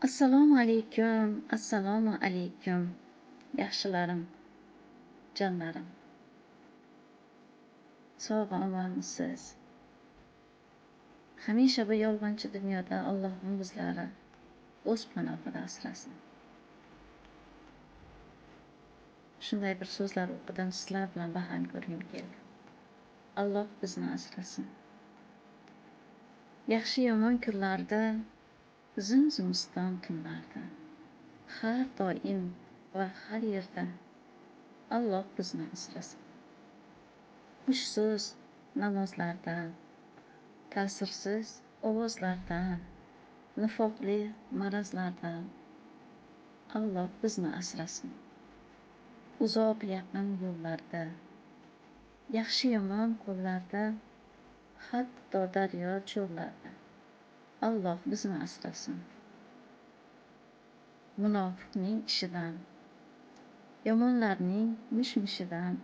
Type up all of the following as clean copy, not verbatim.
Assalomu alaykum, assalomu alaykum, yaxshilarim, jonlarim. Sog' omonmisiz? Hamisha bu yolg'onchi dunyoda Allohning bizlari o'z panohida asrasin. Shunday bir so'zlar o'qidim, sizlar bilan baham ko'rgim keldi. Alloh bizni asrasin. Yaxshi yomon kunlarda, zim-zimiston tunlarda, har doim va har yerda Alloh bizni asrasin. Xushso'z namozlardan, ta'sirsiz ovozlardan, nifoqli marazlardan Alloh bizni asrasin. Uzoq yaqin yo'llarda, yaxshi yomon qo'llarda, hatto daryo cho'llarda Alloh bizni asrasin. Munofiqning ishidan, yomonlarning mish-mishidan,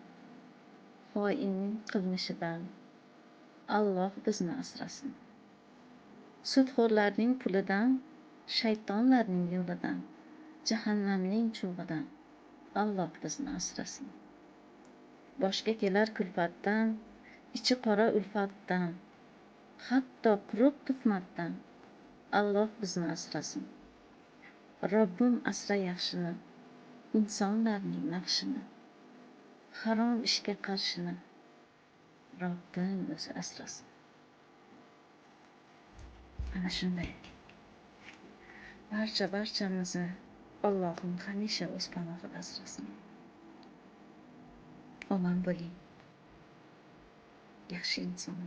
xoinning qilmishidan Alloh bizni asrasin. Sudxo'rlarning pulidan, shaytonlarning yo'lidan, jahannamning cho'g'idan Alloh bizni asrasin. Boshga kelar kulfatdan, ichi qora ulfatdan, hatto quruq tuhmatdan Alloh bizni asrasin. Robbim asra yaxshini, insonlarning naqshini, harom ishga qarshini Robbim o'zi asrasin. Ana shunday. Barchamizni Allohim hamisha o'z panohida asrasin. Omon bo'ling. Yaxshi inson.